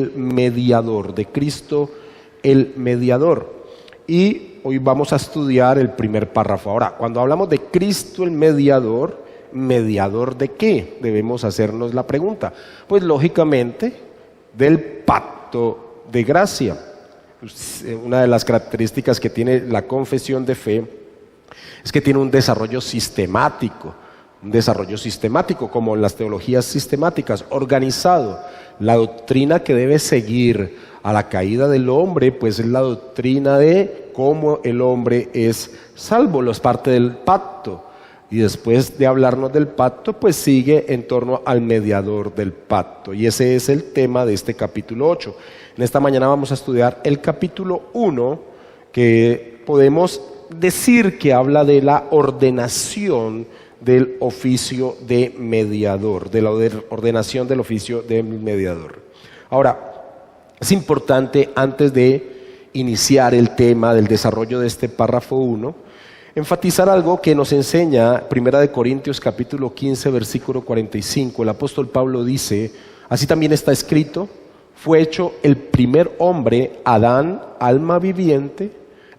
el mediador, de Cristo el mediador. Y hoy vamos a estudiar el primer párrafo. Ahora, cuando hablamos de Cristo el mediador, ¿mediador de qué? Debemos hacernos la pregunta. Pues lógicamente del pacto de gracia. Una de las características que tiene la confesión de fe es que tiene un desarrollo sistemático como en las teologías sistemáticas, organizado. La doctrina que debe seguir a la caída del hombre, pues es la doctrina de cómo el hombre es salvo, es parte del pacto. Y después de hablarnos del pacto, pues sigue en torno al mediador del pacto. Y ese es el tema de este capítulo 8. En esta mañana vamos a estudiar el capítulo 1, que podemos decir que habla de la ordenación del oficio de mediador, de la ordenación del oficio de mediador. Ahora, es importante, antes de iniciar el tema del desarrollo de este párrafo 1, enfatizar algo que nos enseña 1 Corintios capítulo 15, versículo 45. El apóstol Pablo dice, así también está escrito, fue hecho el primer hombre, Adán, alma viviente,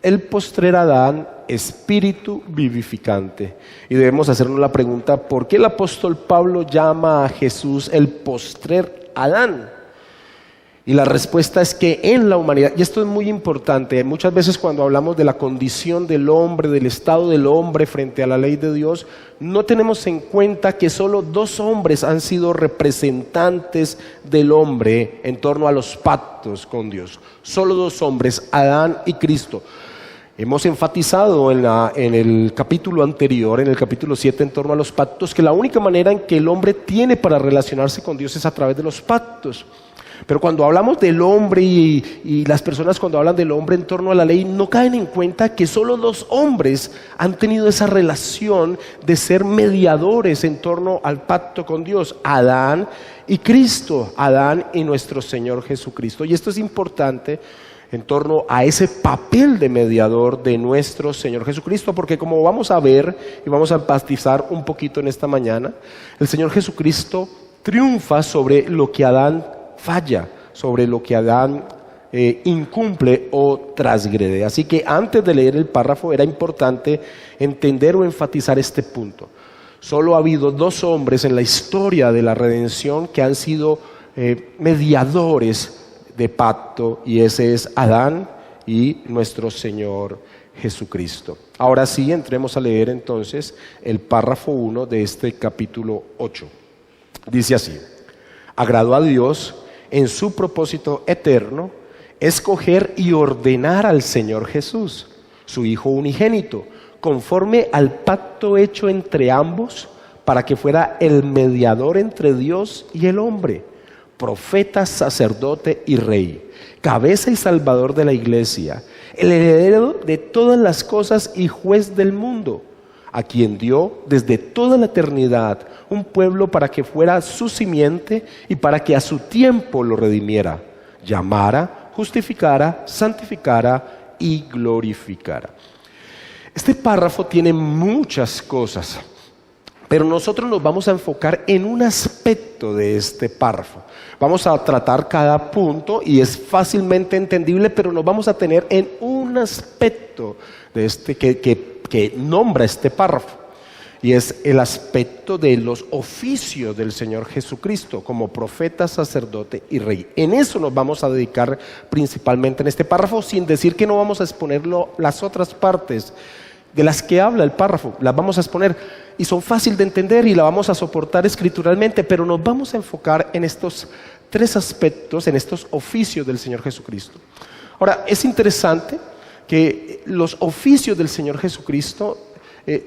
el postrer Adán, espíritu vivificante. Y debemos hacernos la pregunta, ¿por qué el apóstol Pablo llama a Jesús el postrer Adán? Y la respuesta es que en la humanidad, y esto es muy importante, muchas veces cuando hablamos de la condición del hombre, del estado del hombre frente a la ley de Dios, no tenemos en cuenta que solo 2 hombres han sido representantes del hombre en torno a los pactos con Dios. Solo 2 hombres, Adán y Cristo. Hemos enfatizado en el capítulo anterior, en el capítulo 7, en torno a los pactos, que la única manera en que el hombre tiene para relacionarse con Dios es a través de los pactos. Pero cuando hablamos del hombre y las personas cuando hablan del hombre en torno a la ley, no caen en cuenta que solo 2 hombres han tenido esa relación de ser mediadores en torno al pacto con Dios, Adán y Cristo, Adán y nuestro Señor Jesucristo. Y esto es importante en torno a ese papel de mediador de nuestro Señor Jesucristo, porque como vamos a ver y vamos a enfatizar un poquito en esta mañana, el Señor Jesucristo triunfa sobre lo que Adán falla, sobre lo que Adán incumple o transgrede. Así que antes de leer el párrafo era importante entender o enfatizar este punto. Solo ha habido 2 hombres en la historia de la redención que han sido mediadores de pacto, y ese es Adán y nuestro Señor Jesucristo. Ahora sí, entremos a leer entonces el párrafo 1 de este capítulo 8. Dice así: agradó a Dios en su propósito eterno escoger y ordenar al Señor Jesús, su Hijo unigénito, conforme al pacto hecho entre ambos, para que fuera el mediador entre Dios y el hombre, profeta, sacerdote y rey, cabeza y salvador de la iglesia, el heredero de todas las cosas y juez del mundo, a quien dio desde toda la eternidad un pueblo para que fuera su simiente y para que a su tiempo lo redimiera, llamara, justificara, santificara y glorificara. Este párrafo tiene muchas cosas, pero nosotros nos vamos a enfocar en un aspecto de este párrafo. Vamos a tratar cada punto y es fácilmente entendible, pero nos vamos a tener en un aspecto de este que nombra este párrafo. Y es el aspecto de los oficios del Señor Jesucristo como profeta, sacerdote y rey. En eso nos vamos a dedicar principalmente en este párrafo, sin decir que no vamos a exponerlo las otras partes de las que habla el párrafo. Las vamos a exponer y son fáciles de entender y la vamos a soportar escrituralmente, pero nos vamos a enfocar en estos 3 aspectos, en estos oficios del Señor Jesucristo. Ahora, es interesante que los oficios del Señor Jesucristo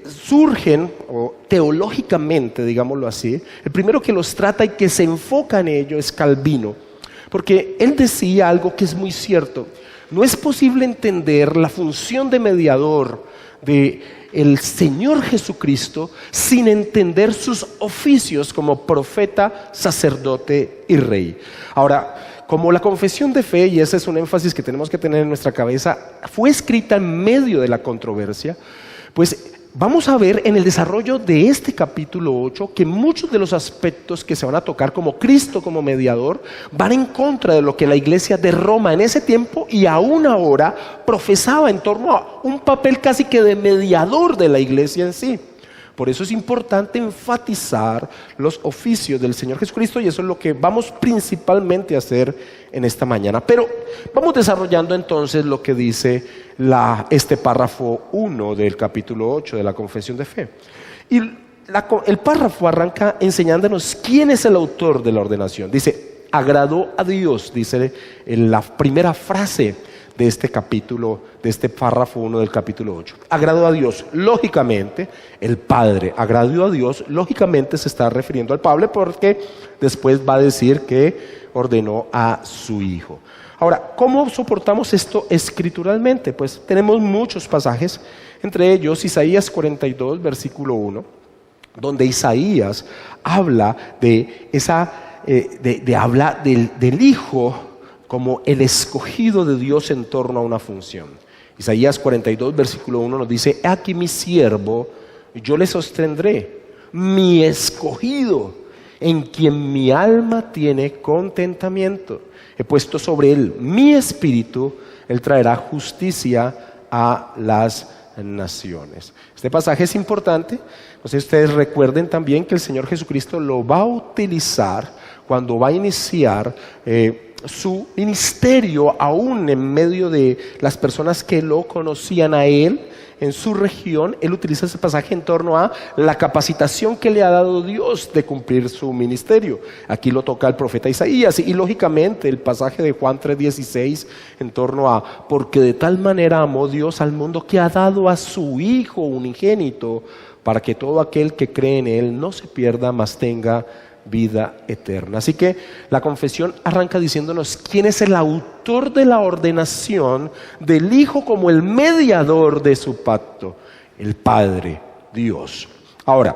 surgen, o teológicamente, digámoslo así. El primero que los trata y que se enfoca en ello es Calvino, porque él decía algo que es muy cierto: no es posible entender la función de mediador de el Señor Jesucristo sin entender sus oficios como profeta, sacerdote y rey. Ahora, como la confesión de fe, y ese es un énfasis que tenemos que tener en nuestra cabeza, fue escrita en medio de la controversia, pues vamos a ver en el desarrollo de este capítulo 8 que muchos de los aspectos que se van a tocar como Cristo como mediador van en contra de lo que la iglesia de Roma en ese tiempo y aún ahora profesaba en torno a un papel casi que de mediador de la iglesia en sí. Por eso es importante enfatizar los oficios del Señor Jesucristo y eso es lo que vamos principalmente a hacer en esta mañana. Pero vamos desarrollando entonces lo que dice este párrafo 1 del capítulo 8 de la Confesión de Fe. Y el párrafo arranca enseñándonos quién es el autor de la ordenación. Dice, agradó a Dios, dice en la primera frase de este capítulo, de este párrafo 1 del capítulo 8. Agradó a Dios, lógicamente, el Padre agradó a Dios, lógicamente se está refiriendo al Padre porque después va a decir que ordenó a su Hijo. Ahora, ¿cómo soportamos esto escrituralmente? Pues tenemos muchos pasajes, entre ellos Isaías 42, versículo 1, donde Isaías habla de habla del Hijo como el escogido de Dios en torno a una función. Isaías 42, versículo 1 nos dice, he aquí mi siervo, yo le sostendré, mi escogido, en quien mi alma tiene contentamiento. He puesto sobre él mi espíritu, él traerá justicia a las naciones. Este pasaje es importante. No sé si ustedes recuerden también que el Señor Jesucristo lo va a utilizar cuando va a iniciar su ministerio aún en medio de las personas que lo conocían a él en su región. Él utiliza ese pasaje en torno a la capacitación que le ha dado Dios de cumplir su ministerio. Aquí lo toca el profeta Isaías y lógicamente el pasaje de Juan 3:16 en torno a porque de tal manera amó Dios al mundo que ha dado a su Hijo unigénito para que todo aquel que cree en él no se pierda mas tenga vida eterna. Así que la confesión arranca diciéndonos quién es el autor de la ordenación del Hijo como el mediador de su pacto, el Padre, Dios. Ahora,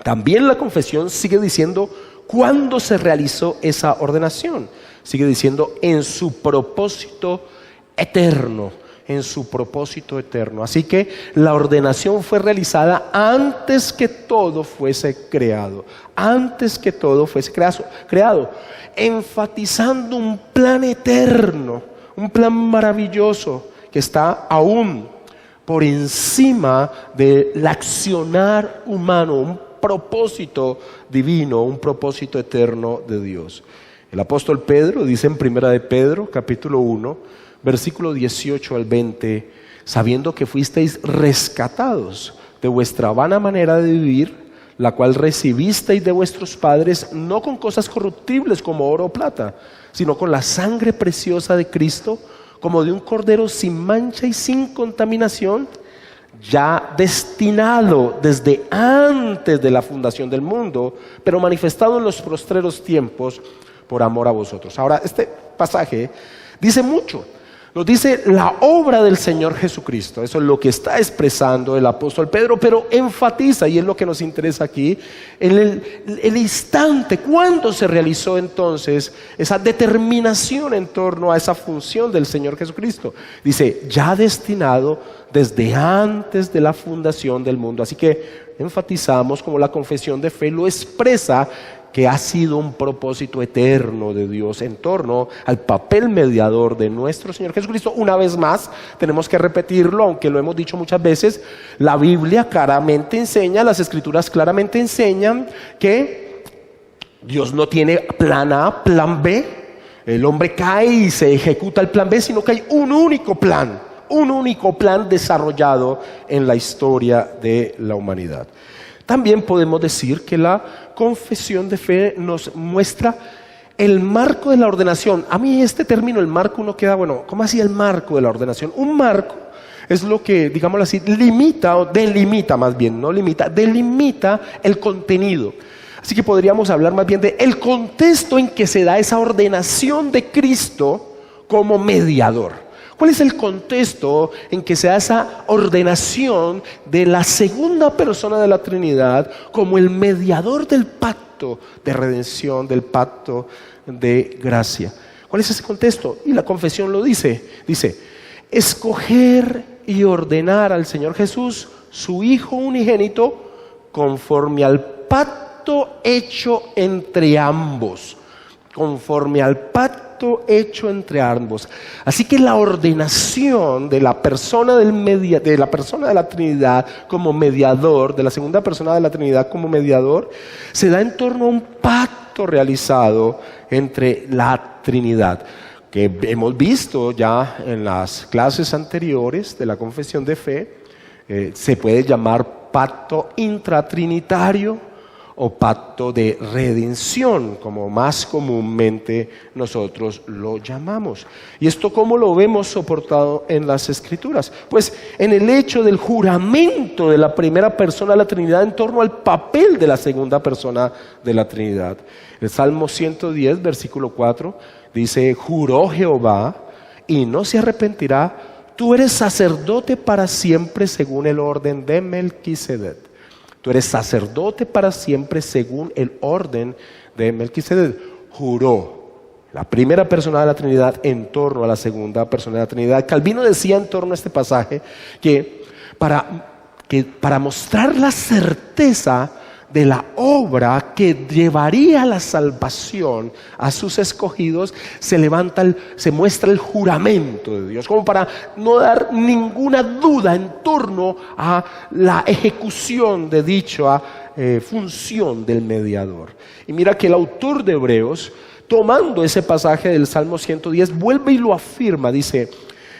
también la confesión sigue diciendo cuándo se realizó esa ordenación. Sigue diciendo en su propósito eterno. En su propósito eterno. Así que la ordenación fue realizada antes que todo fuese creado. Antes que todo fuese creado. Enfatizando un plan eterno, un plan maravilloso que está aún por encima del accionar humano, un propósito divino, un propósito eterno de Dios. El apóstol Pedro dice en Primera de Pedro, capítulo 1, versículo 18 al 20, sabiendo que fuisteis rescatados de vuestra vana manera de vivir, la cual recibisteis de vuestros padres, no con cosas corruptibles como oro o plata, sino con la sangre preciosa de Cristo, como de un cordero sin mancha y sin contaminación, ya destinado desde antes de la fundación del mundo, pero manifestado en los postreros tiempos por amor a vosotros. Ahora, este pasaje dice mucho. Nos dice la obra del Señor Jesucristo. Eso es lo que está expresando el apóstol Pedro, pero enfatiza, y es lo que nos interesa aquí, en el instante, cuando se realizó entonces esa determinación en torno a esa función del Señor Jesucristo. Dice, ya destinado desde antes de la fundación del mundo. Así que enfatizamos como la confesión de fe lo expresa, que ha sido un propósito eterno de Dios en torno al papel mediador de nuestro Señor Jesucristo. Una vez más, tenemos que repetirlo, aunque lo hemos dicho muchas veces, la Biblia claramente enseña, las Escrituras claramente enseñan que Dios no tiene plan A, plan B, el hombre cae y se ejecuta el plan B, sino que hay un único plan desarrollado en la historia de la humanidad. También podemos decir que la confesión de fe nos muestra el marco de la ordenación. A mí este término, el marco, uno queda, bueno, ¿cómo así el marco de la ordenación? Un marco es lo que, digámoslo así, limita o delimita más bien, no limita, delimita el contenido. Así que podríamos hablar más bien de el contexto en que se da esa ordenación de Cristo como mediador. ¿Cuál es el contexto en que se da esa ordenación de la segunda persona de la Trinidad como el mediador del pacto de redención, del pacto de gracia? ¿Cuál es ese contexto? Y la confesión lo dice. Dice, escoger y ordenar al Señor Jesús su Hijo unigénito, conforme al pacto hecho entre ambos. Conforme al pacto hecho entre ambos. Así que la ordenación de la persona de la persona de la Trinidad como mediador, de la segunda persona de la Trinidad como mediador, se da en torno a un pacto realizado entre la Trinidad, que hemos visto ya en las clases anteriores de la confesión de fe. Se puede llamar pacto intratrinitario o pacto de redención, como más comúnmente nosotros lo llamamos. ¿Y esto cómo lo vemos soportado en las Escrituras? Pues en el hecho del juramento de la primera persona de la Trinidad en torno al papel de la segunda persona de la Trinidad. El Salmo 110, versículo 4, dice: juró Jehová y no se arrepentirá, tú eres sacerdote para siempre según el orden de Melquisedec. Tú eres sacerdote para siempre según el orden de Melquisedec. Juró la primera persona de la Trinidad en torno a la segunda persona de la Trinidad. Calvino decía en torno a este pasaje que para mostrar la certeza de la obra que llevaría la salvación a sus escogidos, se muestra el juramento de Dios, como para no dar ninguna duda en torno a la ejecución de dicha función del mediador. Y mira que el autor de Hebreos, tomando ese pasaje del Salmo 110, vuelve y lo afirma, dice: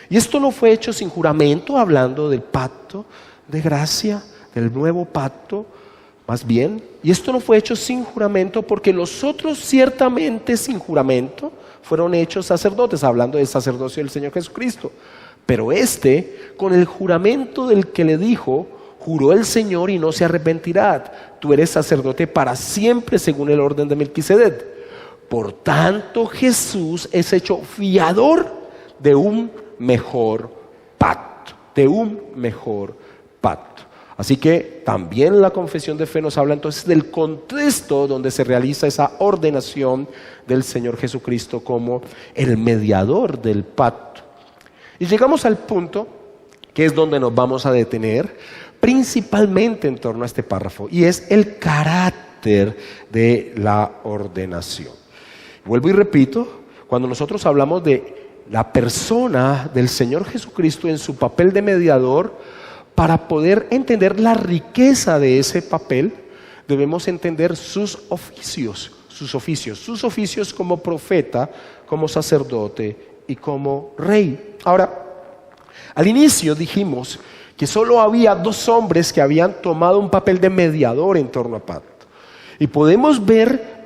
y esto no fue hecho sin juramento, hablando del pacto de gracia, del nuevo pacto. Más bien, y esto no fue hecho sin juramento, porque los otros ciertamente sin juramento fueron hechos sacerdotes, hablando del sacerdocio del Señor Jesucristo. Pero este, con el juramento del que le dijo, juró el Señor y no se arrepentirá: tú eres sacerdote para siempre según el orden de Melquisedec. Por tanto, Jesús es hecho fiador de un mejor pacto, de un mejor pacto. Así que también la confesión de fe nos habla entonces del contexto donde se realiza esa ordenación del Señor Jesucristo como el mediador del pacto. Y llegamos al punto que es donde nos vamos a detener principalmente en torno a este párrafo, y es el carácter de la ordenación. Vuelvo y repito, cuando nosotros hablamos de la persona del Señor Jesucristo en su papel de mediador, para poder entender la riqueza de ese papel, debemos entender sus oficios como profeta, como sacerdote y como rey. Ahora, al inicio dijimos que solo había dos hombres que habían tomado un papel de mediador en torno a pacto. Y podemos ver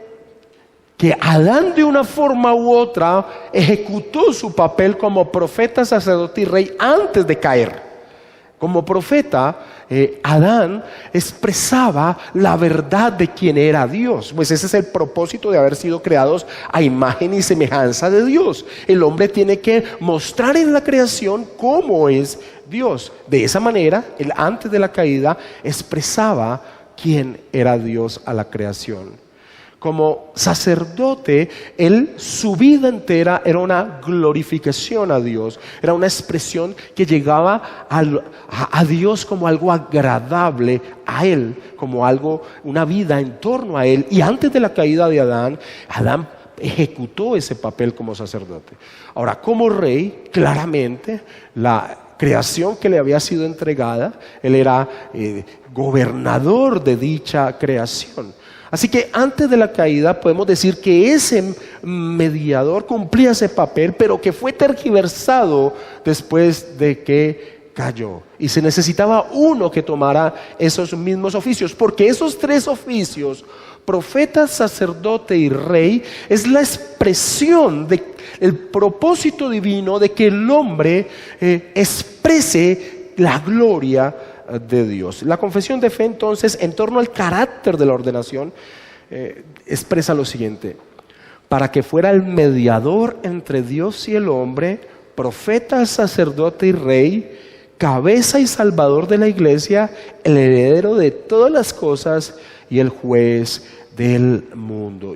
que Adán, de una forma u otra, ejecutó su papel como profeta, sacerdote y rey antes de caer. Como profeta, Adán expresaba la verdad de quién era Dios. Pues ese es el propósito de haber sido creados a imagen y semejanza de Dios. El hombre tiene que mostrar en la creación cómo es Dios. De esa manera, él antes de la caída expresaba quién era Dios a la creación. Como sacerdote, su vida entera era una glorificación a Dios, era una expresión que llegaba a Dios como algo agradable a Él, como algo, una vida en torno a Él. Y antes de la caída de Adán ejecutó ese papel como sacerdote. Ahora, como rey, claramente, la creación que le había sido entregada, él era gobernador de dicha creación. Así que antes de la caída podemos decir que ese mediador cumplía ese papel, pero que fue tergiversado después de que cayó. Y se necesitaba uno que tomara esos mismos oficios, porque esos tres oficios, profeta, sacerdote y rey, es la expresión del propósito divino de que el hombre exprese la gloria de Dios. La confesión de fe, entonces, en torno al carácter de la ordenación, expresa lo siguiente: para que fuera el mediador entre Dios y el hombre, profeta, sacerdote y rey, cabeza y salvador de la iglesia, el heredero de todas las cosas y el juez del mundo.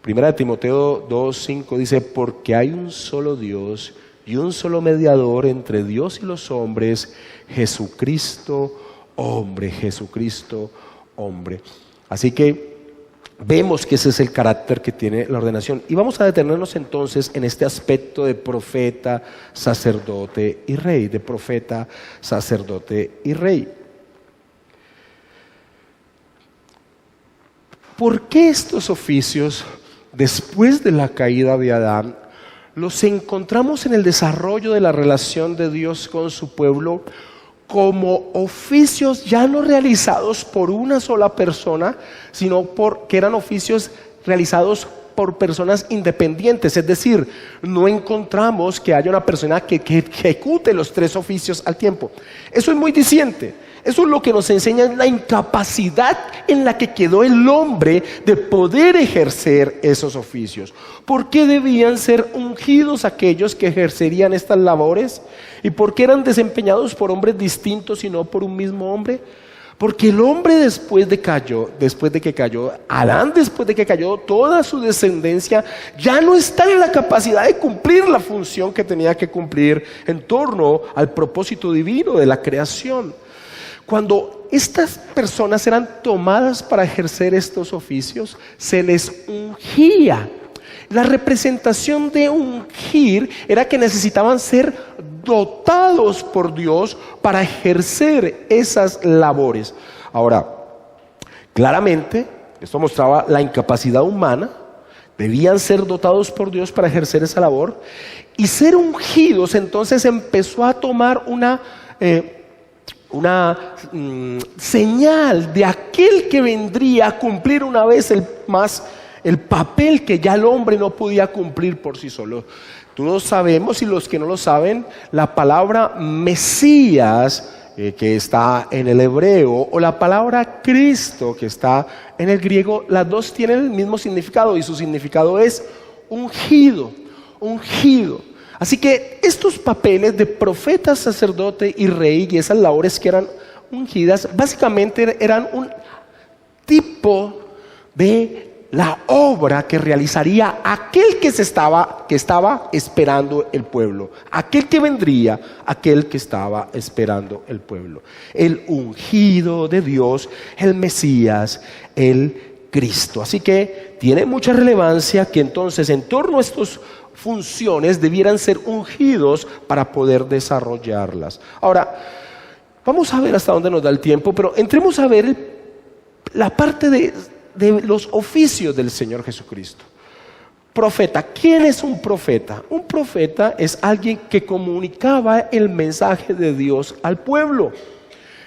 Primera de Timoteo 2:5 dice: porque hay un solo Dios y un solo mediador entre Dios y los hombres, Jesucristo hombre, Jesucristo hombre. Así que vemos que ese es el carácter que tiene la ordenación. Y vamos a detenernos entonces en este aspecto de profeta, sacerdote y rey, de profeta, sacerdote y rey. ¿Por qué estos oficios, después de la caída de Adán, los encontramos en el desarrollo de la relación de Dios con su pueblo como oficios ya no realizados por una sola persona, sino que eran oficios realizados por personas independientes? Es decir, no encontramos que haya una persona que ejecute los 3 oficios al tiempo. Eso es muy diciente. Eso es lo que nos enseña la incapacidad en la que quedó el hombre de poder ejercer esos oficios. ¿Por qué debían ser ungidos aquellos que ejercerían estas labores? ¿Y por qué eran desempeñados por hombres distintos y no por un mismo hombre? Porque el hombre después de que cayó, Adán después de que cayó, toda su descendencia ya no está en la capacidad de cumplir la función que tenía que cumplir en torno al propósito divino de la creación. Cuando estas personas eran tomadas para ejercer estos oficios, se les ungía. La representación de ungir era que necesitaban ser dotados por Dios para ejercer esas labores. Ahora, claramente, esto mostraba la incapacidad humana. Debían ser dotados por Dios para ejercer esa labor. Y ser ungidos entonces empezó a tomar una señal de aquel que vendría a cumplir una vez el papel que ya el hombre no podía cumplir por sí solo. Todos sabemos, y los que no lo saben, la palabra Mesías, que está en el hebreo, o la palabra Cristo, que está en el griego, las dos tienen el mismo significado, y su significado es ungido, ungido. Así que estos papeles de profeta, sacerdote y rey, y esas labores que eran ungidas, básicamente eran un tipo de la obra que realizaría aquel que estaba esperando el pueblo, aquel que vendría, aquel que estaba esperando el pueblo. El ungido de Dios, el Mesías, el Cristo. Así que tiene mucha relevancia que entonces en torno a estas funciones debieran ser ungidos para poder desarrollarlas. Ahora, vamos a ver hasta dónde nos da el tiempo, pero entremos a ver la parte de los oficios del Señor Jesucristo. Profeta. ¿Quién es un profeta? Un profeta es alguien que comunicaba el mensaje de Dios al pueblo.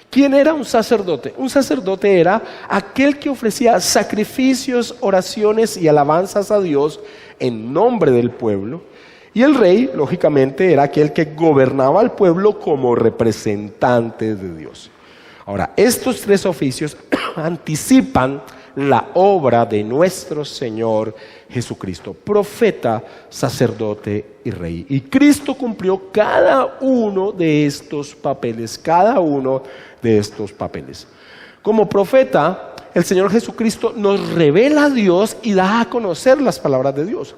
¿Quién era un sacerdote? Un sacerdote era aquel que ofrecía sacrificios, oraciones y alabanzas a Dios en nombre del pueblo. Y el rey, lógicamente, era aquel que gobernaba al pueblo como representante de Dios. Ahora, estos 3 oficios anticipan la obra de nuestro Señor Jesucristo, profeta, sacerdote y rey. Y Cristo cumplió cada uno de estos papeles, Como profeta, el Señor Jesucristo nos revela a Dios y da a conocer las palabras de Dios.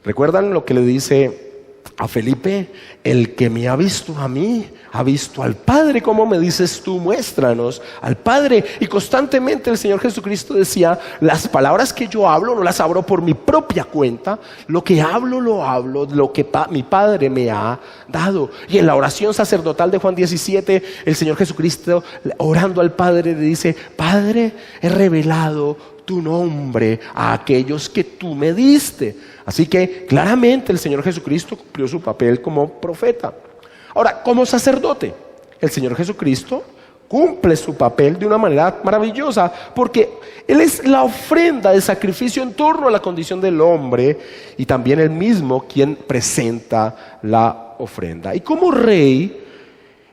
¿Recuerdan lo que le dice a Felipe? El que me ha visto a mí, ha visto al Padre. ¿Cómo me dices tú? Muéstranos al Padre. Y constantemente el Señor Jesucristo decía: las palabras que yo hablo no las hablo por mi propia cuenta, lo que hablo lo hablo lo que mi Padre me ha dado. Y en la oración sacerdotal de Juan 17, el Señor Jesucristo, orando al Padre, le dice: Padre, he revelado tu nombre a aquellos que tú me diste. Así que claramente el Señor Jesucristo cumplió su papel como profeta. Ahora, como sacerdote, el Señor Jesucristo cumple su papel de una manera maravillosa, porque Él es la ofrenda de sacrificio en torno a la condición del hombre, y también Él mismo quien presenta la ofrenda. Y como rey,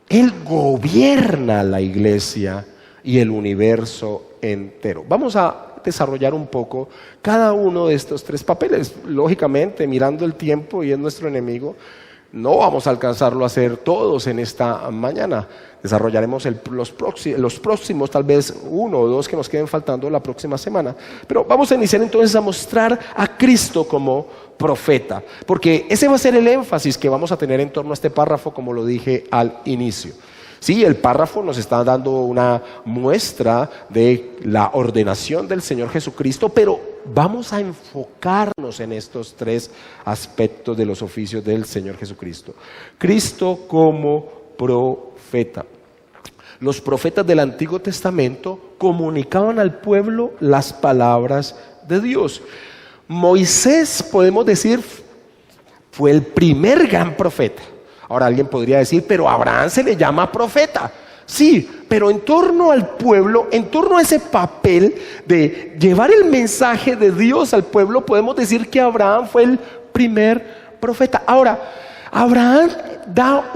Él gobierna la iglesia y el universo entero. Vamos a desarrollar un poco cada uno de estos 3 papeles, lógicamente mirando el tiempo, y es nuestro enemigo. No vamos a alcanzarlo a hacer todos en esta mañana. Desarrollaremos los próximos, tal vez 1 o 2 que nos queden faltando la próxima semana. Pero vamos a iniciar entonces a mostrar a Cristo como profeta, porque ese va a ser el énfasis que vamos a tener en torno a este párrafo, como lo dije al inicio. Sí, el párrafo nos está dando una muestra de la ordenación del Señor Jesucristo, pero vamos a enfocarnos en estos 3 aspectos de los oficios del Señor Jesucristo. Cristo como profeta. Los profetas del Antiguo Testamento comunicaban al pueblo las palabras de Dios. Moisés, podemos decir, fue el primer gran profeta. Ahora alguien podría decir, pero a Abraham se le llama profeta. Sí, pero en torno al pueblo, en torno a ese papel de llevar el mensaje de Dios al pueblo, podemos decir que Abraham fue el primer profeta. Ahora, Abraham da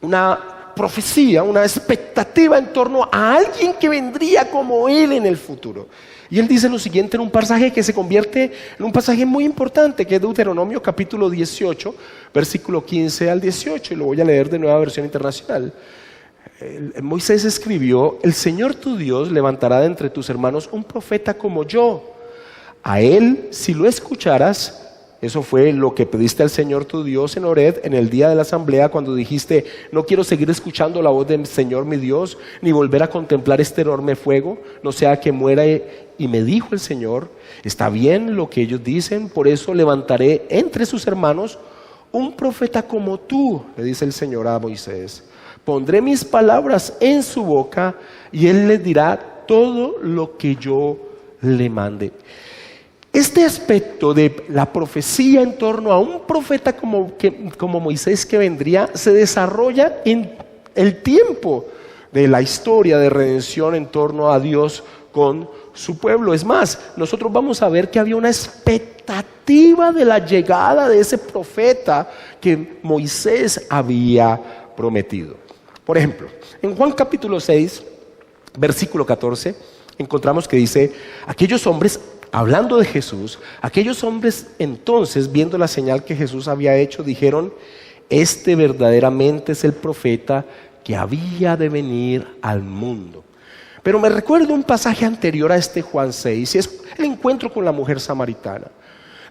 una profecía, una expectativa en torno a alguien que vendría como él en el futuro. Y él dice lo siguiente en un pasaje que se convierte en un pasaje muy importante, que es Deuteronomio capítulo 18, versículo 15 al 18, y lo voy a leer de Nueva Versión Internacional. Moisés escribió: el Señor tu Dios levantará de entre tus hermanos un profeta como yo. A él, si lo escucharas, eso fue lo que pediste al Señor tu Dios en Horeb en el día de la asamblea, cuando dijiste: no quiero seguir escuchando la voz del Señor mi Dios, ni volver a contemplar este enorme fuego, no sea que muera. Y me dijo el Señor: está bien lo que ellos dicen, por eso levantaré entre sus hermanos un profeta como tú, le dice el Señor a Moisés. Pondré mis palabras en su boca y él les dirá todo lo que yo le mande. Este aspecto de la profecía en torno a un profeta como Moisés que vendría se desarrolla en el tiempo de la historia de redención en torno a Dios con su pueblo. Es más, nosotros vamos a ver que había una expectativa de la llegada de ese profeta que Moisés había prometido. Por ejemplo, en Juan capítulo 6, versículo 14, encontramos que dice: aquellos hombres, hablando de Jesús, aquellos hombres entonces, viendo la señal que Jesús había hecho, dijeron: este verdaderamente es el profeta que había de venir al mundo. Pero me recuerdo un pasaje anterior a este Juan 6, y es el encuentro con la mujer samaritana.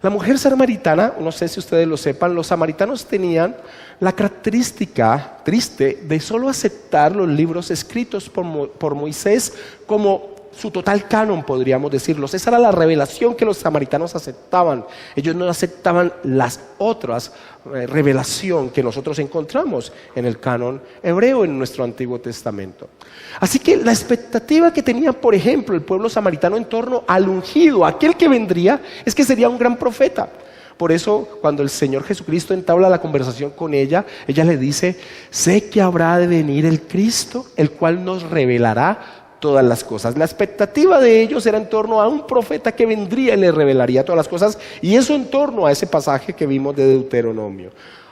La mujer samaritana, no sé si ustedes lo sepan, los samaritanos tenían la característica triste de solo aceptar los libros escritos por Moisés como su total canon, podríamos decirlo. Esa era la revelación que los samaritanos aceptaban. Ellos no aceptaban las otras revelación que nosotros encontramos en el canon hebreo en nuestro Antiguo Testamento. Así que la expectativa que tenía, por ejemplo, el pueblo samaritano en torno al ungido, aquel que vendría, es que sería un gran profeta. Por eso, cuando el Señor Jesucristo entabla la conversación con ella le dice: sé que habrá de venir el Cristo, el cual nos revelará todas las cosas. La expectativa de ellos era en torno a un profeta que vendría y le revelaría todas las cosas, y eso en torno a ese pasaje que vimos de Deuteronomio.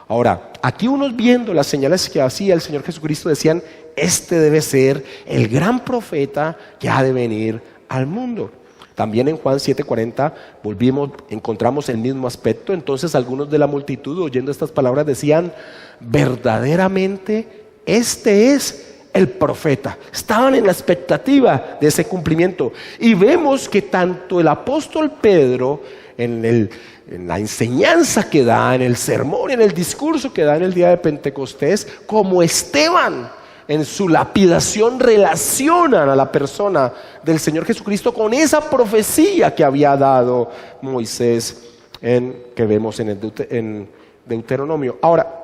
Ahora, aquí unos viendo las señales que hacía el Señor Jesucristo decían: este debe ser el gran profeta que ha de venir al mundo. También en Juan 7:40 encontramos el mismo aspecto. Entonces algunos de la multitud, oyendo estas palabras, decían: verdaderamente este es el profeta. Estaban en la expectativa de ese cumplimiento. Y vemos que tanto el apóstol Pedro, en la enseñanza que da, en el sermón, en el discurso que da en el día de Pentecostés, como Esteban, en su lapidación, relacionan a la persona del Señor Jesucristo con esa profecía que había dado Moisés, que vemos en Deuteronomio. Ahora,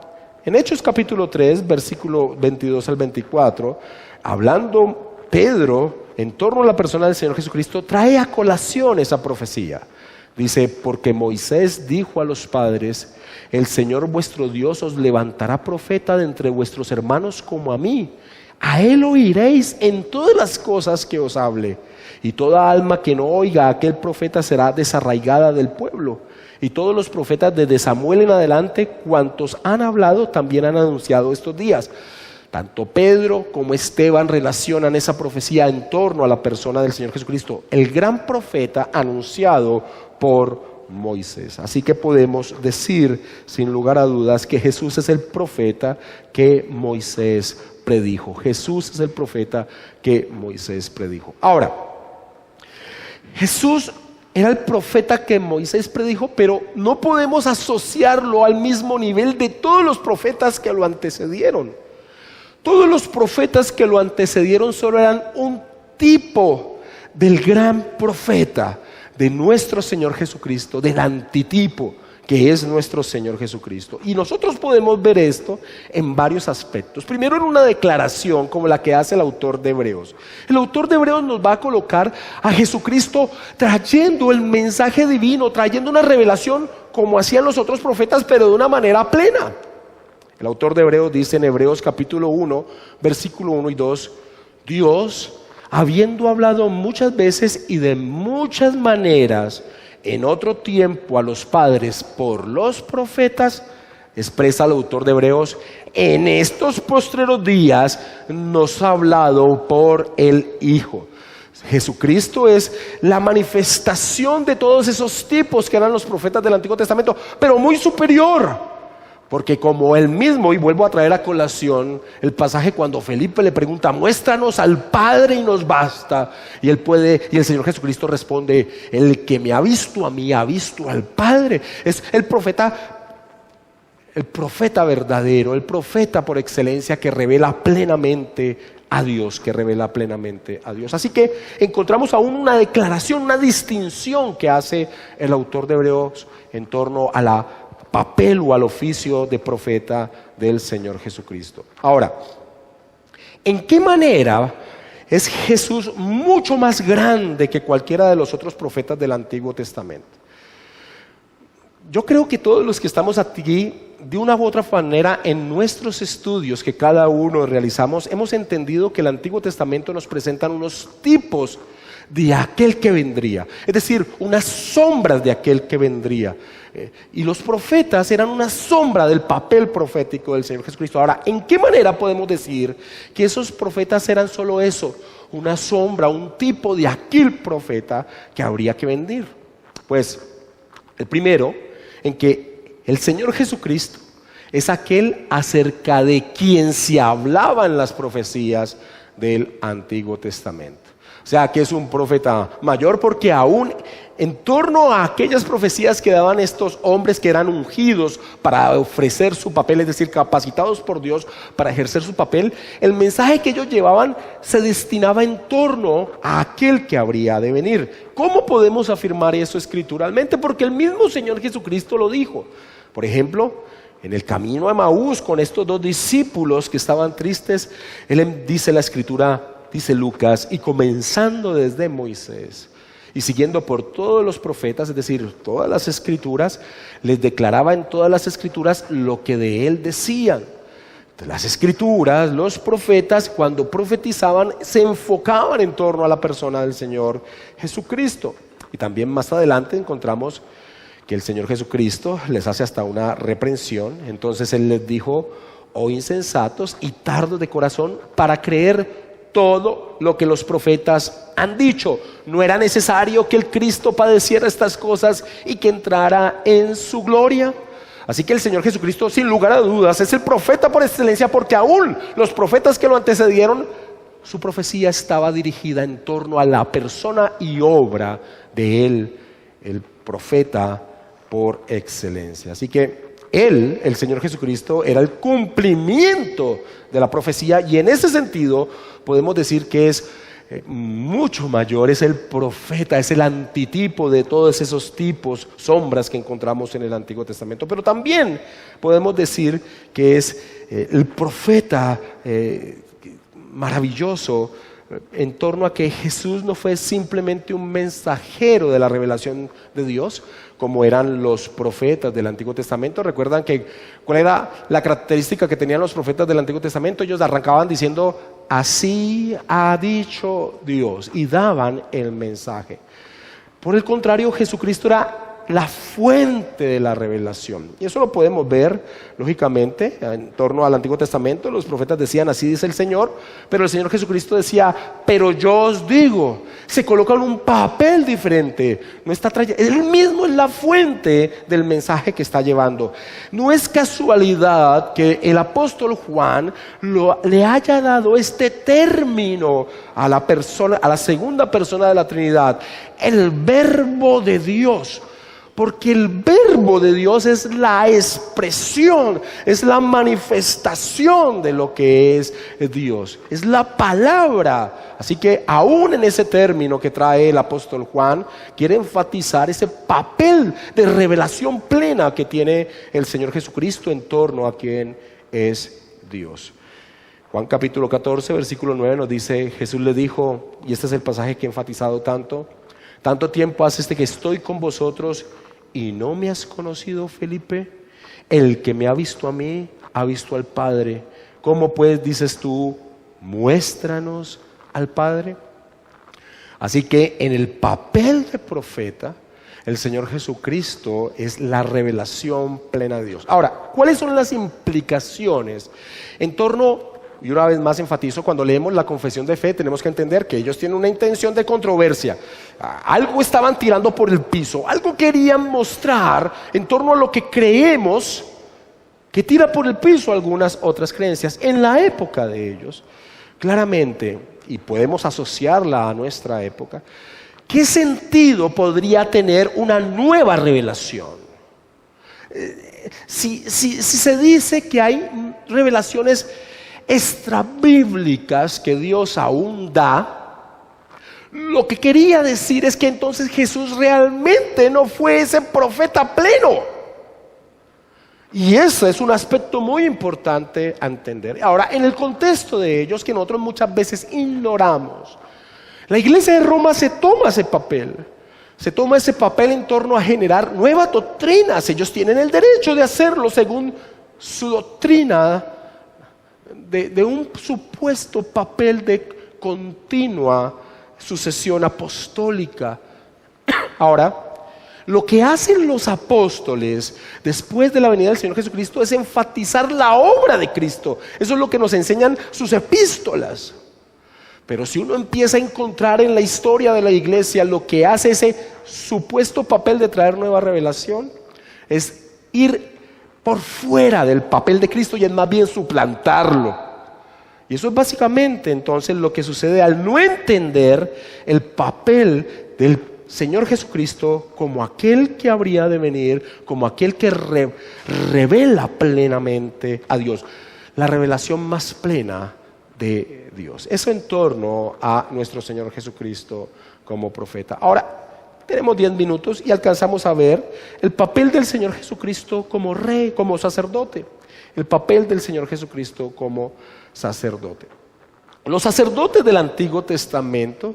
en Hechos capítulo 3, versículo 22 al 24, hablando Pedro en torno a la persona del Señor Jesucristo, trae a colación esa profecía. Dice: porque Moisés dijo a los padres: el Señor vuestro Dios os levantará profeta de entre vuestros hermanos como a mí. A él oiréis en todas las cosas que os hable. Y toda alma que no oiga a aquel profeta será desarraigada del pueblo. Y todos los profetas desde Samuel en adelante, cuantos han hablado, también han anunciado estos días. Tanto Pedro como Esteban relacionan esa profecía en torno a la persona del Señor Jesucristo, el gran profeta anunciado por Moisés. Así que podemos decir sin lugar a dudas que Jesús es el profeta que Moisés predijo. Jesús es el profeta que Moisés predijo. Ahora, Jesús era el profeta que Moisés predijo, pero no podemos asociarlo al mismo nivel de todos los profetas que lo antecedieron. Todos los profetas que lo antecedieron solo eran un tipo del gran profeta de nuestro Señor Jesucristo, del antitipo que es nuestro Señor Jesucristo. Y nosotros podemos ver esto en varios aspectos. Primero, en una declaración como la que hace el autor de Hebreos. El autor de Hebreos nos va a colocar a Jesucristo trayendo el mensaje divino, trayendo una revelación como hacían los otros profetas, pero de una manera plena. El autor de Hebreos dice en Hebreos capítulo 1, versículo 1 y 2, Dios, habiendo hablado muchas veces y de muchas maneras en otro tiempo a los padres por los profetas, expresa el autor de Hebreos, en estos postreros días nos ha hablado por el Hijo. Jesucristo es la manifestación de todos esos tipos que eran los profetas del Antiguo Testamento, pero muy superior. Porque como él mismo, y vuelvo a traer a colación el pasaje cuando Felipe le pregunta, muéstranos al Padre y nos basta. Y el Señor Jesucristo responde, el que me ha visto a mí, ha visto al Padre. Es el profeta verdadero, el profeta por excelencia que revela plenamente a Dios, Así que encontramos aún una declaración, una distinción que hace el autor de Hebreos en torno a la papel o al oficio de profeta del Señor Jesucristo. Ahora, ¿en qué manera es Jesús mucho más grande que cualquiera de los otros profetas del Antiguo Testamento? Yo creo que todos los que estamos aquí, de una u otra manera, en nuestros estudios que cada uno realizamos, hemos entendido que el Antiguo Testamento nos presenta unos tipos de aquel que vendría, es decir, unas sombras de aquel que vendría. Y los profetas eran una sombra del papel profético del Señor Jesucristo. Ahora, ¿en qué manera podemos decir que esos profetas eran solo eso? Una sombra, un tipo de aquel profeta que habría que venir. Pues, el primero, en que el Señor Jesucristo es aquel acerca de quien se hablaba en las profecías del Antiguo Testamento. O sea, que es un profeta mayor porque aún en torno a aquellas profecías que daban estos hombres que eran ungidos para ofrecer su papel, es decir, capacitados por Dios para ejercer su papel, el mensaje que ellos llevaban se destinaba en torno a aquel que habría de venir. ¿Cómo podemos afirmar eso escrituralmente? Porque el mismo Señor Jesucristo lo dijo. Por ejemplo, en el camino a Emaús con estos dos discípulos que estaban tristes, Él dice la escritura, dice Lucas, y comenzando desde Moisés y siguiendo por todos los profetas, es decir, todas las escrituras, les declaraba en todas las escrituras lo que de él decían. Las escrituras, los profetas, cuando profetizaban, se enfocaban en torno a la persona del Señor Jesucristo. Y también más adelante encontramos que el Señor Jesucristo les hace hasta una reprensión. Entonces Él les dijo, oh insensatos y tardos de corazón para creer todo lo que los profetas han dicho. No era necesario que el Cristo padeciera estas cosas y que entrara en su gloria. Así que el Señor Jesucristo, sin lugar a dudas, es el profeta por excelencia, porque aún los profetas que lo antecedieron, su profecía estaba dirigida en torno a la persona y obra de Él, el profeta por excelencia. Así que Él, el Señor Jesucristo, era el cumplimiento de la profecía, y en ese sentido podemos decir que es mucho mayor, es el profeta, es el antitipo de todos esos tipos, sombras que encontramos en el Antiguo Testamento. Pero también podemos decir que es el profeta maravilloso en torno a que Jesús no fue simplemente un mensajero de la revelación de Dios, como eran los profetas del Antiguo Testamento. ¿Recuerdan cuál era la característica que tenían los profetas del Antiguo Testamento? Ellos arrancaban diciendo, así ha dicho Dios, y daban el mensaje. Por el contrario, Jesucristo era la fuente de la revelación. Y eso lo podemos ver, lógicamente, en torno al Antiguo Testamento. Los profetas decían, así dice el Señor, pero el Señor Jesucristo decía, pero yo os digo. Se coloca en un papel diferente. No está él mismo es la fuente del mensaje que está llevando. No es casualidad que el apóstol Juan le haya dado este término a la segunda persona de la Trinidad, el Verbo de Dios. Porque el Verbo de Dios es la expresión, es la manifestación de lo que es Dios, es la palabra. Así que aún en ese término que trae el apóstol Juan, quiere enfatizar ese papel de revelación plena que tiene el Señor Jesucristo en torno a quien es Dios. Juan capítulo 14, versículo 9 nos dice, Jesús le dijo, y este es el pasaje que he enfatizado tanto tiempo hace que estoy con vosotros y no me has conocido, Felipe. El que me ha visto a mí, ha visto al Padre. ¿Cómo pues dices tú, muéstranos al Padre? Así que en el papel de profeta, el Señor Jesucristo es la revelación plena de Dios. Ahora, ¿cuáles son las implicaciones en torno? Y una vez más enfatizo, cuando leemos la confesión de fe tenemos que entender que ellos tienen una intención de controversia. Algo estaban tirando por el piso, algo querían mostrar en torno a lo que creemos que tira por el piso algunas otras creencias. En la época de ellos, claramente, y podemos asociarla a nuestra época, ¿qué sentido podría tener una nueva revelación? Si se dice que hay revelaciones extrabíblicas que Dios aún da, lo que quería decir es que entonces Jesús realmente no fue ese profeta pleno. Y ese es un aspecto muy importante a entender. Ahora, en el contexto de ellos, que nosotros muchas veces ignoramos, la iglesia de Roma se toma ese papel. Se toma ese papel en torno a generar nuevas doctrinas. Ellos tienen el derecho de hacerlo según su doctrina, de un supuesto papel de continua sucesión apostólica. Ahora, lo que hacen los apóstoles después de la venida del Señor Jesucristo es enfatizar la obra de Cristo. Eso es lo que nos enseñan sus epístolas. Pero si uno empieza a encontrar en la historia de la iglesia lo que hace ese supuesto papel de traer nueva revelación, es ir por fuera del papel de Cristo y es más bien suplantarlo. Y eso es básicamente entonces lo que sucede al no entender el papel del Señor Jesucristo como aquel que habría de venir, como aquel que revela plenamente a Dios, la revelación más plena de Dios. Eso en torno a nuestro Señor Jesucristo como profeta. Ahora, tenemos 10 minutos y alcanzamos a ver el papel del Señor Jesucristo como rey, como sacerdote. El papel del Señor Jesucristo como sacerdote. Los sacerdotes del Antiguo Testamento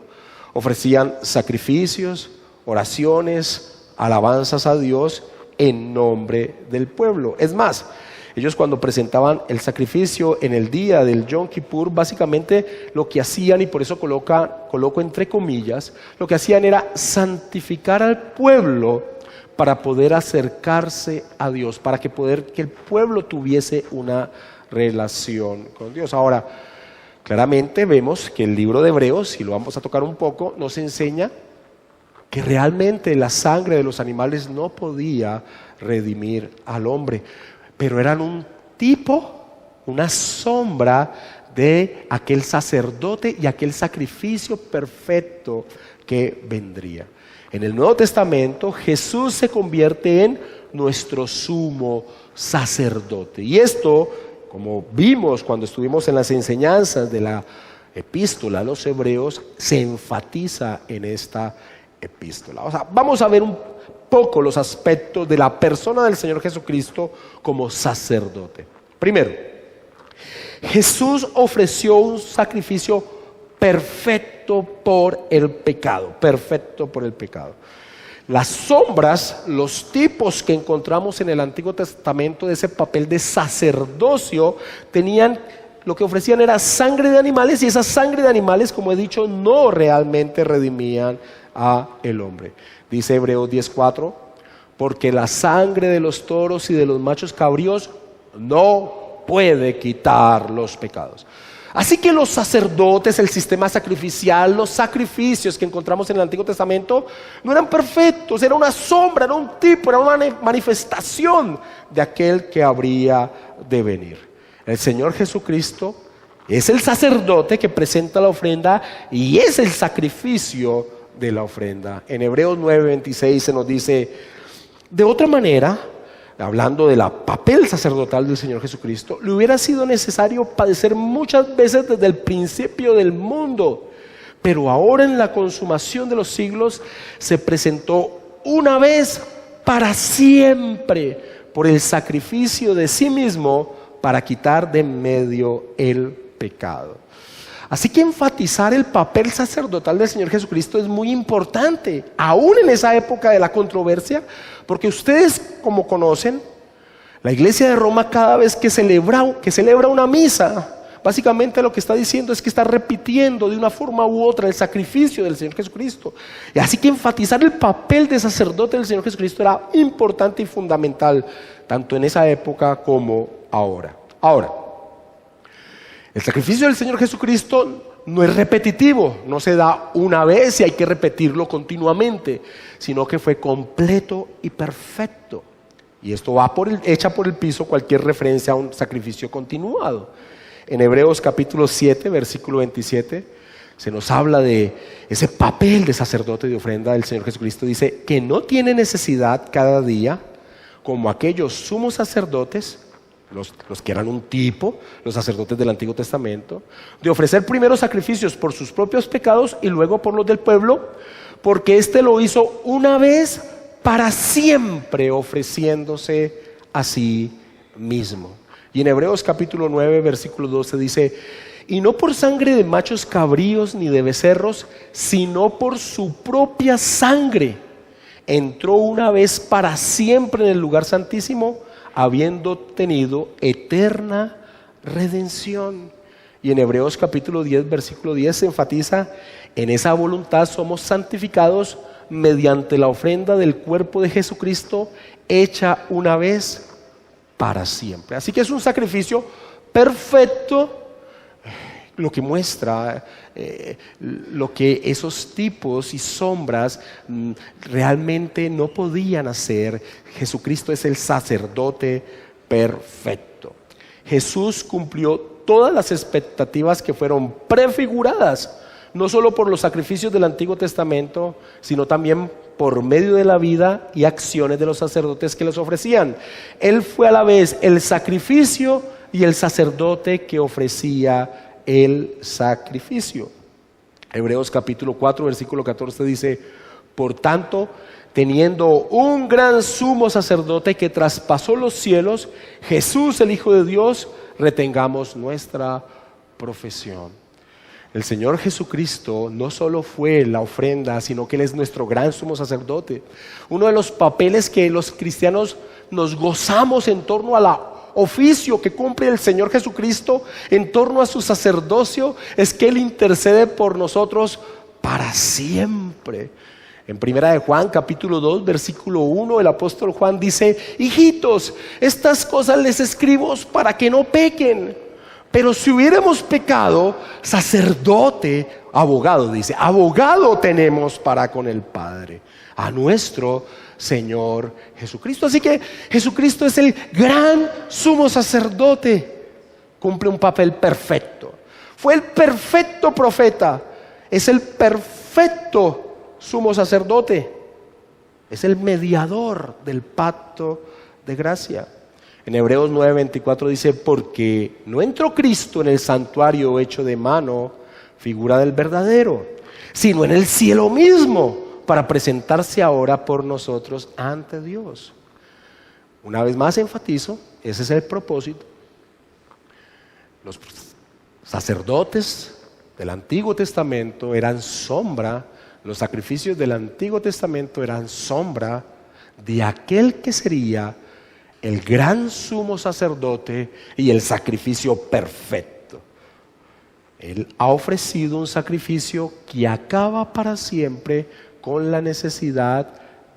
ofrecían sacrificios, oraciones, alabanzas a Dios en nombre del pueblo. Es más, ellos cuando presentaban el sacrificio en el día del Yom Kippur, básicamente lo que hacían, y por eso coloco entre comillas, lo que hacían era santificar al pueblo para poder acercarse a Dios, para que el pueblo tuviese una relación con Dios. Ahora, claramente vemos que el libro de Hebreos, y lo vamos a tocar un poco, nos enseña que realmente la sangre de los animales no podía redimir al hombre, pero eran un tipo, una sombra de aquel sacerdote y aquel sacrificio perfecto que vendría. En el Nuevo Testamento Jesús se convierte en nuestro sumo sacerdote. Y esto, como vimos cuando estuvimos en las enseñanzas de la epístola a los Hebreos, se enfatiza en esta epístola. O sea, vamos a ver un poco los aspectos de la persona del Señor Jesucristo como sacerdote. Primero, Jesús ofreció un sacrificio perfecto por el pecado, perfecto por el pecado. Las sombras, los tipos que encontramos en el Antiguo Testamento de ese papel de sacerdocio, lo que ofrecían era sangre de animales, y esa sangre de animales, como he dicho, no realmente redimían a el hombre. Dice Hebreos 10:4, porque la sangre de los toros y de los machos cabríos no puede quitar los pecados. Así que los sacerdotes, el sistema sacrificial, los sacrificios que encontramos en el Antiguo Testamento no eran perfectos, era una sombra, era un tipo, era una manifestación de aquel que habría de venir. El Señor Jesucristo es el sacerdote que presenta la ofrenda y es el sacrificio de la ofrenda. En Hebreos 9:26 se nos dice: de otra manera, hablando del papel sacerdotal del Señor Jesucristo, le hubiera sido necesario padecer muchas veces desde el principio del mundo, pero ahora en la consumación de los siglos se presentó una vez para siempre por el sacrificio de sí mismo para quitar de en medio el pecado. Así que enfatizar el papel sacerdotal del Señor Jesucristo es muy importante, aún en esa época de la controversia, porque ustedes, como conocen, la Iglesia de Roma, cada vez que celebra una misa, básicamente lo que está diciendo es que está repitiendo de una forma u otra el sacrificio del Señor Jesucristo. Y así que enfatizar el papel de sacerdote del Señor Jesucristo era importante y fundamental, tanto en esa época como ahora. Ahora, el sacrificio del Señor Jesucristo no es repetitivo, no se da una vez y hay que repetirlo continuamente, sino que fue completo y perfecto. Y esto echa por el piso cualquier referencia a un sacrificio continuado. En Hebreos capítulo 7, versículo 27, se nos habla de ese papel de sacerdote de ofrenda del Señor Jesucristo. Dice que no tiene necesidad cada día, como aquellos sumos sacerdotes, los que eran un tipo, los sacerdotes del Antiguo Testamento, de ofrecer primero sacrificios por sus propios pecados y luego por los del pueblo, porque éste lo hizo una vez para siempre, ofreciéndose a sí mismo. Y en Hebreos capítulo 9, versículo 12 dice: y no por sangre de machos cabríos ni de becerros, sino por su propia sangre, entró una vez para siempre en el lugar santísimo, habiendo tenido eterna redención. Y en Hebreos capítulo 10, versículo 10 se enfatiza: en esa voluntad somos santificados mediante la ofrenda del cuerpo de Jesucristo, hecha una vez para siempre. Así que es un sacrificio perfecto, lo que muestra lo que esos tipos y sombras realmente no podían hacer. Jesucristo es el sacerdote perfecto. Jesús cumplió todas las expectativas que fueron prefiguradas, no solo por los sacrificios del Antiguo Testamento, sino también por medio de la vida y acciones de los sacerdotes que los ofrecían. Él fue a la vez el sacrificio y el sacerdote que ofrecía el sacrificio. Hebreos capítulo 4, versículo 14 dice: por tanto, teniendo un gran sumo sacerdote que traspasó los cielos, Jesús el Hijo de Dios, retengamos nuestra profesión. El Señor Jesucristo no solo fue la ofrenda, sino que Él es nuestro gran sumo sacerdote. Uno de los papeles que los cristianos nos gozamos en torno al oficio que cumple el Señor Jesucristo, en torno a su sacerdocio, es que Él intercede por nosotros para siempre. En primera de Juan capítulo 2 versículo 1 el apóstol Juan dice: hijitos, estas cosas les escribo para que no pequen. Pero si hubiéramos pecado, sacerdote, abogado, dice, abogado tenemos para con el Padre, a nuestro Señor Jesucristo. Así que Jesucristo es el gran sumo sacerdote, cumple un papel perfecto. Fue el perfecto profeta, es el perfecto sumo sacerdote, es el mediador del pacto de gracia. En Hebreos 9:24 dice: porque no entró Cristo en el santuario hecho de mano, figura del verdadero, sino en el cielo mismo, para presentarse ahora por nosotros ante Dios. Una vez más enfatizo, ese es el propósito. Los sacerdotes del Antiguo Testamento eran sombra, los sacrificios del Antiguo Testamento eran sombra de aquel que sería el gran sumo sacerdote y el sacrificio perfecto. Él ha ofrecido un sacrificio que acaba para siempre con la necesidad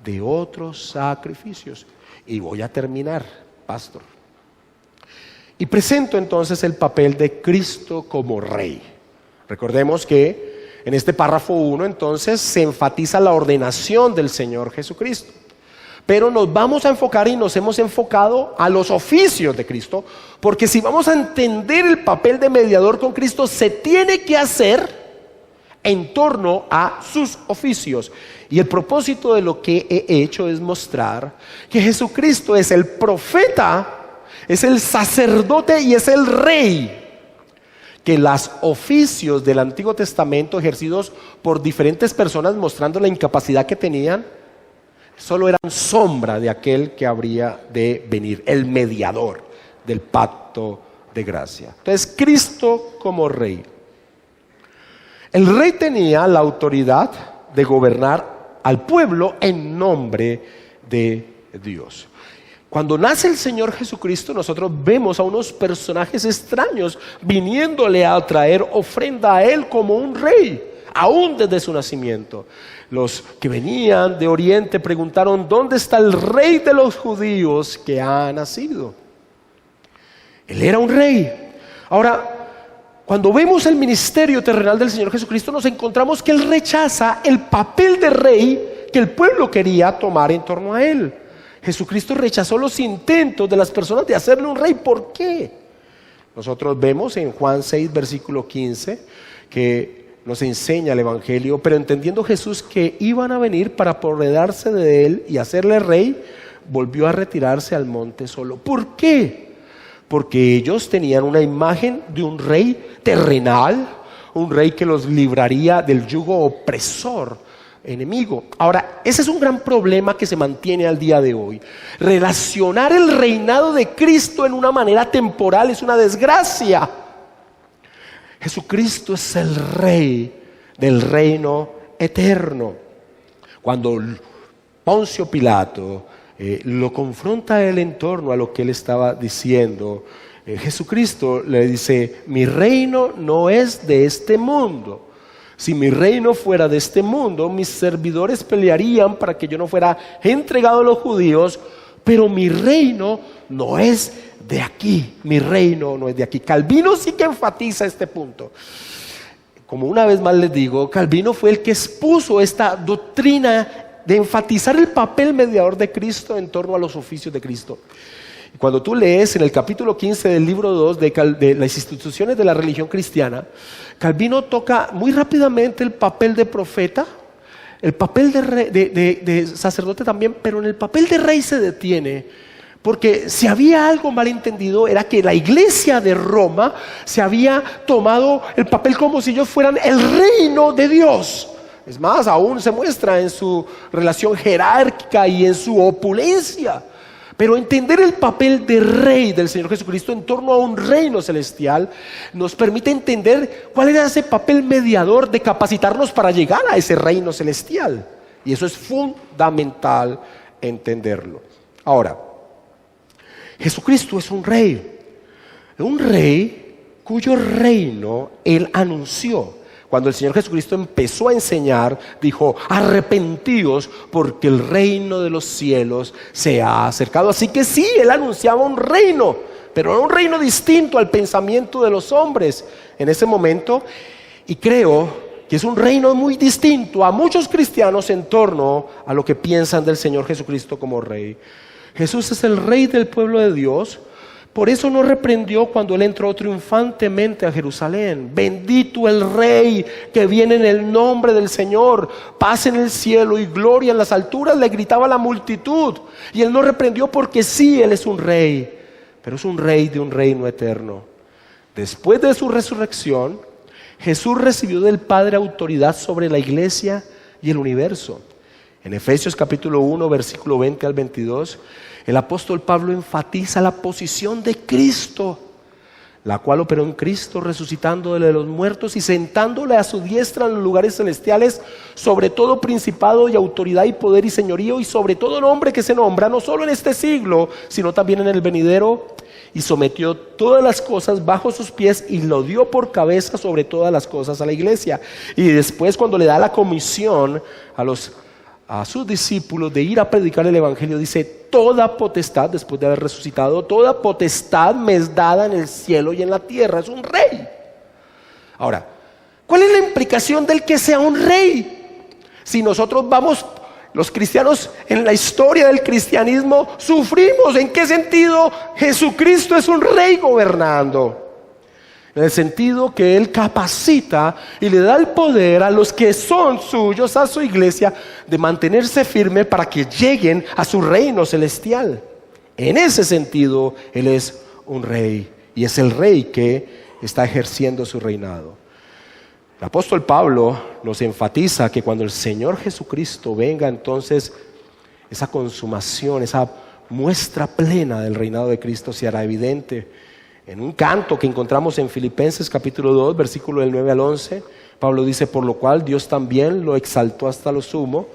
de otros sacrificios. Y voy a terminar, pastor. Y presento entonces el papel de Cristo como Rey. Recordemos que en este párrafo 1 entonces se enfatiza la ordenación del Señor Jesucristo. Pero nos vamos a enfocar y nos hemos enfocado a los oficios de Cristo, porque si vamos a entender el papel de mediador con Cristo, se tiene que hacer en torno a sus oficios. Y el propósito de lo que he hecho es mostrar que Jesucristo es el profeta, es el sacerdote y es el rey. Que los oficios del Antiguo Testamento ejercidos por diferentes personas mostrando la incapacidad que tenían, solo eran sombra de aquel que habría de venir, el mediador del pacto de gracia. Entonces, Cristo como rey. El rey tenía la autoridad de gobernar al pueblo en nombre de Dios. Cuando nace el Señor Jesucristo, nosotros vemos a unos personajes extraños viniéndole a traer ofrenda a Él como un rey, aún desde su nacimiento. Los que venían de Oriente preguntaron: ¿dónde está el rey de los judíos que ha nacido? Él era un rey. Ahora, cuando vemos el ministerio terrenal del Señor Jesucristo, nos encontramos que Él rechaza el papel de rey que el pueblo quería tomar en torno a Él. Jesucristo rechazó los intentos de las personas de hacerle un rey. ¿Por qué? Nosotros vemos en Juan 6, versículo 15, que nos enseña el Evangelio: pero entendiendo Jesús que iban a venir para apoderarse de Él y hacerle rey, volvió a retirarse al monte solo. ¿Por qué? Porque ellos tenían una imagen de un rey terrenal, un rey que los libraría del yugo opresor enemigo. Ahora, ese es un gran problema que se mantiene al día de hoy. Relacionar el reinado de Cristo en una manera temporal es una desgracia. Jesucristo es el rey del reino eterno. Cuando Poncio Pilato lo confronta a él en torno a lo que él estaba diciendo, Jesucristo le dice: mi reino no es de este mundo. Si mi reino fuera de este mundo, mis servidores pelearían para que yo no fuera entregado a los judíos, pero mi reino no es de aquí. Mi reino no es de aquí. Calvino sí que enfatiza este punto. Como una vez más les digo, Calvino fue el que expuso esta doctrina de enfatizar el papel mediador de Cristo en torno a los oficios de Cristo. Cuando tú lees en el capítulo 15 del libro 2 de las instituciones de la religión cristiana, Calvino toca muy rápidamente el papel de profeta, el papel de sacerdote también, pero en el papel de rey se detiene, porque si había algo malentendido era que la iglesia de Roma se había tomado el papel como si ellos fueran el reino de Dios. Es más, aún se muestra en su relación jerárquica y en su opulencia. Pero entender el papel de rey del Señor Jesucristo en torno a un reino celestial nos permite entender cuál era ese papel mediador de capacitarnos para llegar a ese reino celestial. Y eso es fundamental entenderlo. Ahora, Jesucristo es un rey cuyo reino Él anunció. Cuando el Señor Jesucristo empezó a enseñar, dijo: arrepentíos porque el reino de los cielos se ha acercado. Así que sí, Él anunciaba un reino, pero era un reino distinto al pensamiento de los hombres en ese momento. Y creo que es un reino muy distinto a muchos cristianos en torno a lo que piensan del Señor Jesucristo como rey. Jesús es el rey del pueblo de Dios. Por eso no reprendió cuando Él entró triunfantemente a Jerusalén. Bendito el Rey que viene en el nombre del Señor. Paz en el cielo y gloria en las alturas, le gritaba la multitud. Y Él no reprendió porque sí, Él es un rey, pero es un rey de un reino eterno. Después de su resurrección, Jesús recibió del Padre autoridad sobre la iglesia y el universo. En Efesios capítulo 1, versículo 20 al 22, el apóstol Pablo enfatiza la posición de Cristo, la cual operó en Cristo, resucitándole de los muertos y sentándole a su diestra en los lugares celestiales, sobre todo principado y autoridad y poder y señorío, y sobre todo nombre que se nombra, no solo en este siglo, sino también en el venidero, y sometió todas las cosas bajo sus pies y lo dio por cabeza sobre todas las cosas a la iglesia. Y después, cuando le da la comisión a los a sus discípulos de ir a predicar el evangelio, dice: toda potestad, después de haber resucitado, toda potestad me es dada en el cielo y en la tierra. Es un rey. Ahora, ¿cuál es la implicación del que sea un rey? Si nosotros vamos, los cristianos en la historia del cristianismo sufrimos. ¿En qué sentido? Jesucristo es un rey gobernando. En el sentido que Él capacita y le da el poder a los que son suyos, a su iglesia, de mantenerse firme para que lleguen a su reino celestial. En ese sentido, Él es un rey, y es el rey que está ejerciendo su reinado. El apóstol Pablo nos enfatiza que cuando el Señor Jesucristo venga, entonces esa consumación, esa muestra plena del reinado de Cristo se hará evidente. En un canto que encontramos en Filipenses capítulo 2, versículo del 9 al 11, Pablo dice: por lo cual Dios también lo exaltó hasta lo sumo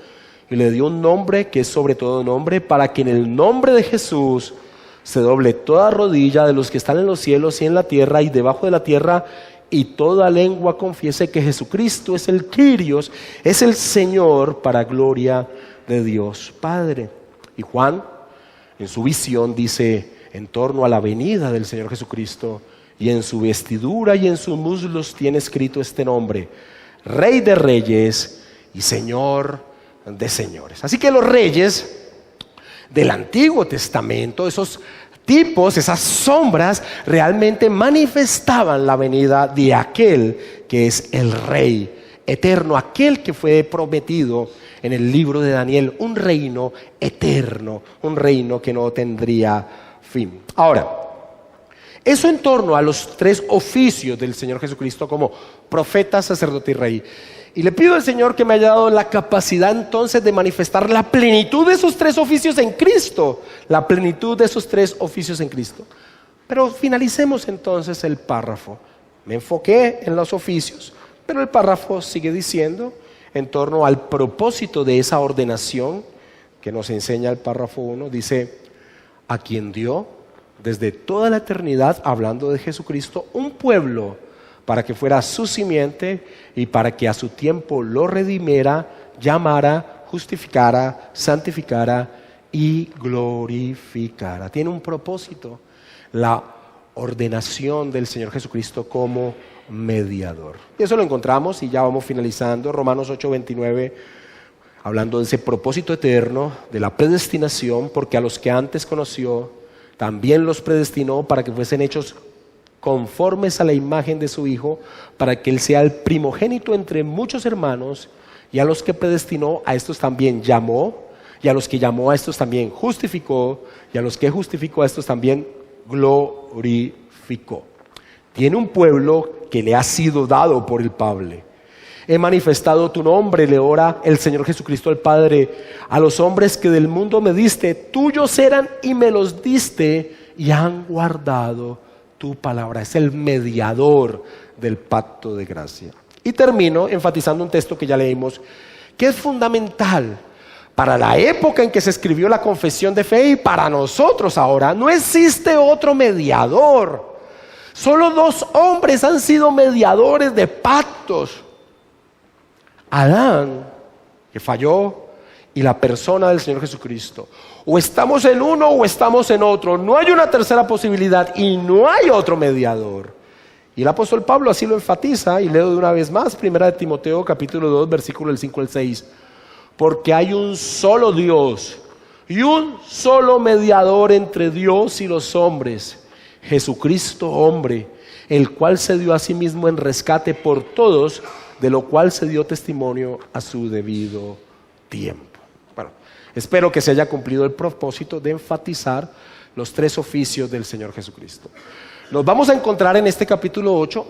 y le dio un nombre que es sobre todo nombre, para que en el nombre de Jesús se doble toda rodilla de los que están en los cielos y en la tierra y debajo de la tierra, y toda lengua confiese que Jesucristo es el Kyrios, es el Señor, para gloria de Dios Padre. Y Juan, en su visión, dice en torno a la venida del Señor Jesucristo: y en su vestidura y en sus muslos tiene escrito este nombre: Rey de Reyes y Señor de Señores. Así que los reyes del Antiguo Testamento, esos tipos, esas sombras, realmente manifestaban la venida de aquel que es el Rey eterno, aquel que fue prometido en el libro de Daniel, un reino eterno, un reino que no tendría fin. Ahora, eso en torno a los tres oficios del Señor Jesucristo como profeta, sacerdote y rey. Y le pido al Señor que me haya dado la capacidad entonces de manifestar la plenitud de esos tres oficios en Cristo. La plenitud de esos tres oficios en Cristo. Pero finalicemos entonces el párrafo. Me enfoqué en los oficios, pero el párrafo sigue diciendo en torno al propósito de esa ordenación que nos enseña el párrafo 1. Dice: a quien dio desde toda la eternidad, hablando de Jesucristo, un pueblo para que fuera su simiente y para que a su tiempo lo redimiera, llamara, justificara, santificara y glorificara. Tiene un propósito, la ordenación del Señor Jesucristo como mediador. Y eso lo encontramos, y ya vamos finalizando, Romanos 8:29, hablando de ese propósito eterno, de la predestinación, porque a los que antes conoció, también los predestinó para que fuesen hechos conformes a la imagen de su Hijo, para que Él sea el primogénito entre muchos hermanos. Y a los que predestinó, a estos también llamó, y a los que llamó, a estos también justificó, y a los que justificó, a estos también glorificó. Tiene un pueblo que le ha sido dado por el Padre. He manifestado tu nombre, le ora el Señor Jesucristo al Padre, a los hombres que del mundo me diste, tuyos eran y me los diste, y han guardado tu palabra. Es el mediador del pacto de gracia. Y termino enfatizando un texto que ya leímos, que es fundamental para la época en que se escribió la confesión de fe y para nosotros ahora. No existe otro mediador. Solo dos hombres han sido mediadores de pactos: Adán, que falló, y la persona del Señor Jesucristo. O estamos en uno o estamos en otro. No hay una tercera posibilidad y no hay otro mediador. Y el apóstol Pablo así lo enfatiza, y leo de una vez más, 1 Timoteo capítulo 2, versículo del 5 al 6. Porque hay un solo Dios y un solo mediador entre Dios y los hombres, Jesucristo hombre, el cual se dio a sí mismo en rescate por todos, de lo cual se dio testimonio a su debido tiempo. Bueno, espero que se haya cumplido el propósito de enfatizar los tres oficios del Señor Jesucristo. Nos vamos a encontrar en este capítulo 8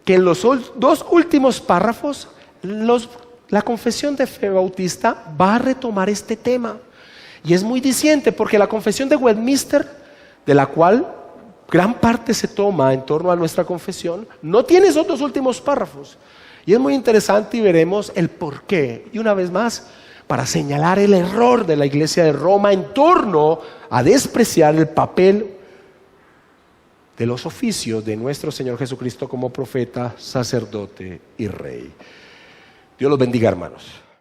que en los dos últimos párrafos la confesión de fe bautista va a retomar este tema. Y es muy diciente, porque la confesión de Westminster, de la cual gran parte se toma en torno a nuestra confesión, no tiene esos dos últimos párrafos. Y es muy interesante, y veremos el porqué. Y una vez más, para señalar el error de la iglesia de Roma en torno a despreciar el papel de los oficios de nuestro Señor Jesucristo como profeta, sacerdote y rey. Dios los bendiga, hermanos.